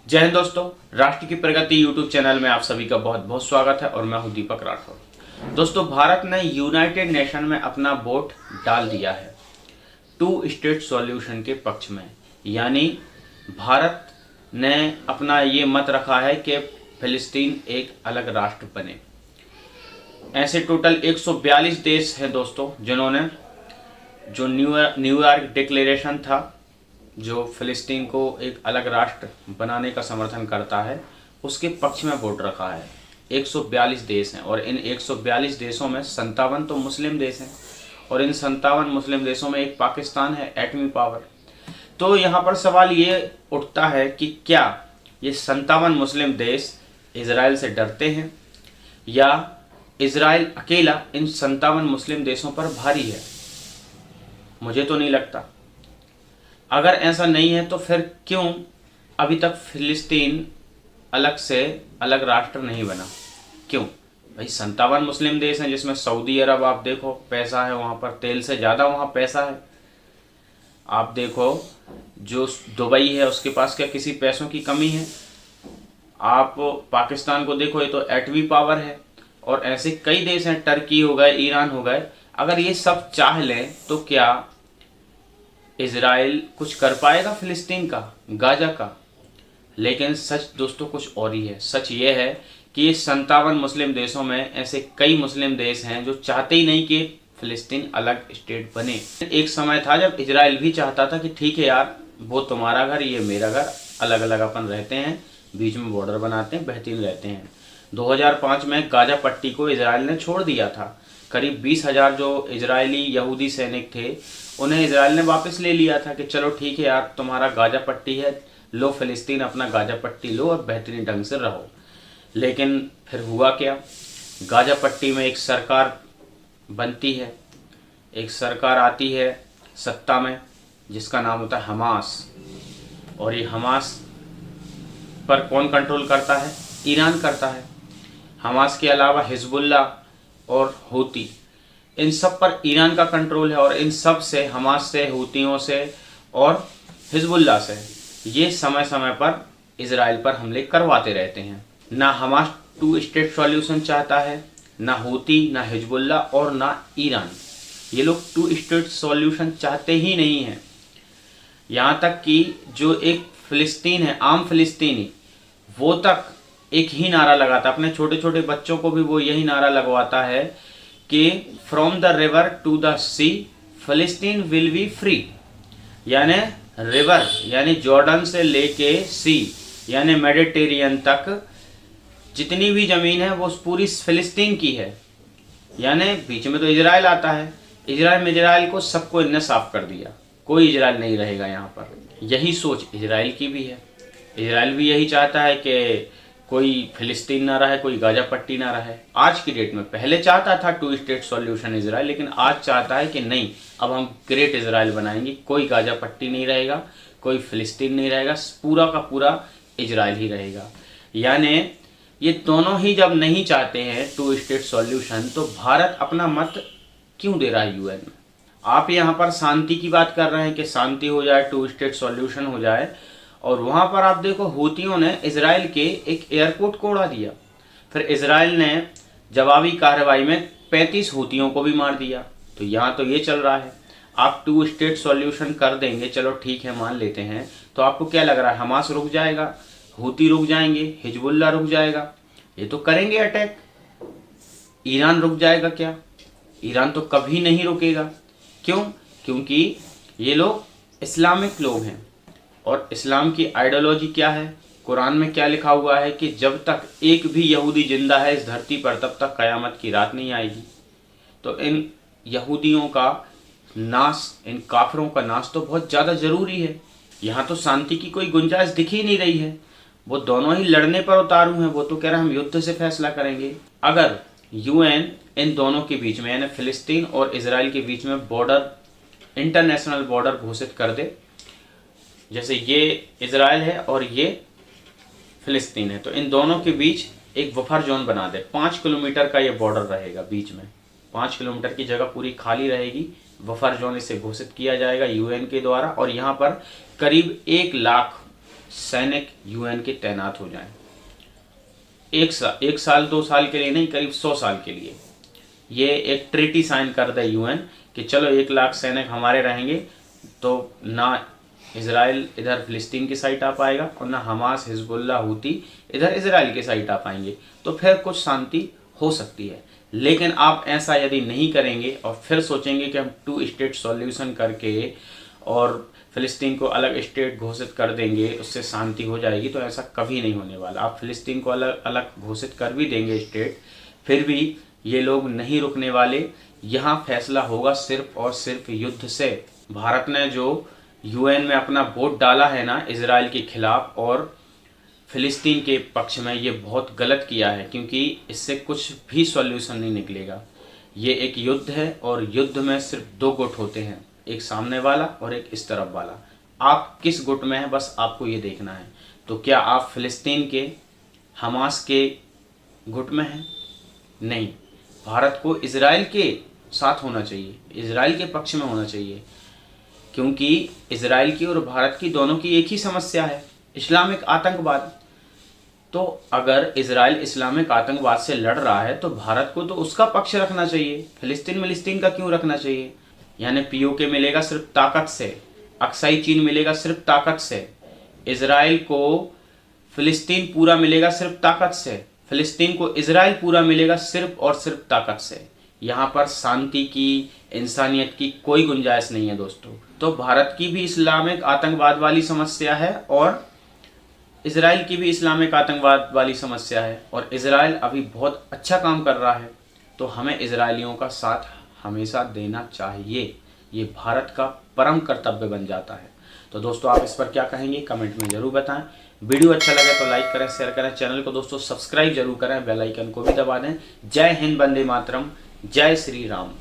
जय हिंद दोस्तों, राष्ट्र की प्रगति यूट्यूब चैनल में आप सभी का बहुत बहुत स्वागत है और मैं हूं दीपक राठौर। दोस्तों, भारत ने यूनाइटेड नेशन में अपना वोट डाल दिया है टू स्टेट सॉल्यूशन के पक्ष में। यानी भारत ने अपना ये मत रखा है कि फिलिस्तीन एक अलग राष्ट्र बने। ऐसे टोटल 142 देश हैं दोस्तों जिन्होंने जो न्यूयॉर्क डिक्लेरेशन था, जो फिलिस्तीन को एक अलग राष्ट्र बनाने का समर्थन करता है, उसके पक्ष में वोट रखा है। 142 देश हैं और इन 142 देशों में 57 तो मुस्लिम देश हैं और इन 57 मुस्लिम देशों में एक पाकिस्तान है, एटमी पावर। तो यहाँ पर सवाल ये उठता है कि क्या ये 57 मुस्लिम देश इजराइल से डरते हैं या इजराइल अकेला इन 57 मुस्लिम देशों पर भारी है? मुझे तो नहीं लगता। अगर ऐसा नहीं है तो फिर क्यों अभी तक फिलिस्तीन अलग से अलग राष्ट्र नहीं बना? क्यों भाई? 57 मुस्लिम देश हैं जिसमें सऊदी अरब, आप देखो पैसा है वहाँ पर, तेल से ज़्यादा वहाँ पैसा है। आप देखो जो दुबई है उसके पास क्या किसी पैसों की कमी है? आप पाकिस्तान को देखो, ये तो एटमी पावर है। और ऐसे कई देश हैं, टर्की हो गए, ईरान हो गए। अगर ये सब चाह लें तो क्या इजराइल कुछ कर पाएगा फिलिस्तीन का, गाजा का? लेकिन सच दोस्तों कुछ और ही है। सच ये है कि ये 57 मुस्लिम देशों में ऐसे कई मुस्लिम देश हैं जो चाहते ही नहीं कि फिलिस्तीन अलग स्टेट बने। एक समय था जब इजराइल भी चाहता था कि ठीक है यार, वो तुम्हारा घर, ये मेरा घर, अलग अलग अपन रहते हैं, बीच में बॉर्डर बनाते हैं, बेहतरीन रहते हैं। 2005 में गाजा पट्टी को इजराइल ने छोड़ दिया था। करीब 20,000 जो इजरायली यहूदी सैनिक थे उन्हें इजराइल ने वापस ले लिया था कि चलो ठीक है यार, तुम्हारा गाजा पट्टी है, लो फिलिस्तीन अपना गाजा पट्टी लो और बेहतरीन ढंग से रहो। लेकिन फिर हुआ क्या? गाजा पट्टी में एक सरकार बनती है, एक सरकार आती है सत्ता में जिसका नाम होता है हमास। और ये हमास पर कौन कंट्रोल करता है? ईरान करता है। हमास के अलावा हिजबुल्ला और हूती, इन सब पर ईरान का कंट्रोल है। और इन सब से, हमास से, हूतियों से और हिजबुल्ला से ये समय समय पर इजराइल पर हमले करवाते रहते हैं। ना हमास टू स्टेट सॉल्यूशन चाहता है, ना हूती, ना हिजबुल्ला और ना ईरान। ये लोग टू स्टेट सॉल्यूशन चाहते ही नहीं हैं। यहाँ तक कि जो एक फिलिस्तीन है, आम फिलिस्तीनी, वो तक एक ही नारा लगाता, अपने छोटे छोटे बच्चों को भी वो यही नारा लगवाता है कि from the river to the sea Palestine will be free. यानी रिवर यानी जॉर्डन से लेके सी यानी मेडिटेरियन तक जितनी भी ज़मीन है वो पूरी फिलिस्तीन की है। यानी बीच में तो इजराइल आता है, इजराइल को सबको इनने साफ कर दिया, कोई इजराइल नहीं रहेगा यहाँ पर। यही सोच इजराइल की भी है। इजराइल भी यही चाहता है कि कोई फिलिस्तीन ना रहे, कोई गाजा पट्टी ना रहे। आज की डेट में, पहले चाहता था टू स्टेट सॉल्यूशन इजराइल, लेकिन आज चाहता है कि नहीं, अब हम ग्रेट इजराइल बनाएंगे, कोई गाजा पट्टी नहीं रहेगा, कोई फिलिस्तीन नहीं रहेगा, पूरा का पूरा इजराइल ही रहेगा। यानी ये दोनों ही जब नहीं चाहते हैं टू स्टेट सॉल्यूशन, तो भारत अपना मत क्यों दे रहा है यूएन में? आप यहाँ पर शांति की बात कर रहे हैं कि शांति हो जाए, टू स्टेट सॉल्यूशन हो जाए, और वहाँ पर आप देखो हूतियों ने इजराइल के एक एयरपोर्ट को उड़ा दिया। फिर इजराइल ने जवाबी कार्रवाई में 35 हूतियों को भी मार दिया। तो यहाँ तो ये चल रहा है, आप टू स्टेट सॉल्यूशन कर देंगे, चलो ठीक है मान लेते हैं, तो आपको क्या लग रहा है हमास रुक जाएगा, हूती रुक जाएंगे, हिजबुल्ला रुक जाएगा? ये तो करेंगे अटैक। ईरान रुक जाएगा क्या? ईरान तो कभी नहीं रुकेगा। क्यों? क्योंकि ये लोग इस्लामिक लोग हैं और इस्लाम की आइडियोलॉजी क्या है, कुरान में क्या लिखा हुआ है कि जब तक एक भी यहूदी जिंदा है इस धरती पर तब तक कयामत की रात नहीं आएगी। तो इन यहूदियों का नाश, इन काफिरों का नाश तो बहुत ज़्यादा ज़रूरी है। यहाँ तो शांति की कोई गुंजाइश दिख ही नहीं रही है। वो दोनों ही लड़ने पर उतारू हैं। वो तो कह रहे हैं हम युद्ध से फैसला करेंगे। अगर यूएन इन दोनों के बीच में यानी फिलिस्तीन और इजराइल के बीच में बॉर्डर, इंटरनेशनल बॉर्डर घोषित कर दे, जैसे ये इजराइल है और ये फिलिस्तीन है, तो इन दोनों के बीच एक बफर जोन बना दे। 5 किलोमीटर का ये बॉर्डर रहेगा, बीच में 5 किलोमीटर की जगह पूरी खाली रहेगी, बफर जोन इसे घोषित किया जाएगा यूएन के द्वारा। और यहाँ पर करीब 1 लाख सैनिक यूएन के तैनात हो जाएं। 1 साल 2 साल के लिए नहीं, करीब 100 साल के लिए। ये एक ट्रीटी साइन कर दे यूएन कि चलो 1 लाख सैनिक हमारे रहेंगे, तो ना इजराइल इधर फिलिस्तीन की साइड आ पाएगा और ना हमास हिजबुल्लाह हूती इधर इजराइल की साइड आ पाएंगे, तो फिर कुछ शांति हो सकती है। लेकिन आप ऐसा यदि नहीं करेंगे और फिर सोचेंगे कि हम 2 स्टेट सॉल्यूशन करके और फिलिस्तीन को अलग स्टेट घोषित कर देंगे, उससे शांति हो जाएगी, तो ऐसा कभी नहीं होने वाला। आप फिलिस्तीन को अलग अलग घोषित कर भी देंगे स्टेट, फिर भी ये लोग नहीं रुकने वाले। यहाँ फैसला होगा सिर्फ और सिर्फ युद्ध से। भारत ने जो यूएन में अपना वोट डाला है ना इजराइल के खिलाफ और फिलिस्तीन के पक्ष में, ये बहुत गलत किया है, क्योंकि इससे कुछ भी सॉल्यूशन नहीं निकलेगा। ये एक युद्ध है और युद्ध में सिर्फ 2 गुट होते हैं, एक सामने वाला और एक इस तरफ वाला। आप किस गुट में हैं, बस आपको ये देखना है। तो क्या आप फिलिस्तीन के हमास के गुट में हैं? नहीं, भारत को इजराइल के साथ होना चाहिए, इजराइल के पक्ष में होना चाहिए, क्योंकि इजराइल की और भारत की दोनों की एक ही समस्या है, इस्लामिक आतंकवाद। तो अगर इजराइल इस्लामिक आतंकवाद से लड़ रहा है तो भारत को तो उसका पक्ष रखना चाहिए, फिलिस्तीन का क्यों रखना चाहिए? यानी पीओके मिलेगा सिर्फ ताकत से, अक्साई चीन मिलेगा सिर्फ ताकत से, इजराइल को फिलिस्तीन पूरा मिलेगा सिर्फ ताकत से, फिलिस्तीन को इजराइल पूरा मिलेगा सिर्फ और सिर्फ ताकत से। यहाँ पर शांति की, इंसानियत की कोई गुंजाइश नहीं है दोस्तों। तो भारत की भी इस्लामिक आतंकवाद वाली समस्या है और इजराइल की भी इस्लामिक आतंकवाद वाली समस्या है, और इजराइल अभी बहुत अच्छा काम कर रहा है, तो हमें इजरायलियों का साथ हमेशा देना चाहिए। ये भारत का परम कर्तव्य बन जाता है। तो दोस्तों आप इस पर क्या कहेंगे, कमेंट में जरूर बताएं। वीडियो अच्छा लगे तो लाइक करें, शेयर करें, चैनल को दोस्तों सब्सक्राइब जरूर करें, बेल आइकन को भी दबा दें। जय हिंद, वंदे मातरम, जय श्री राम।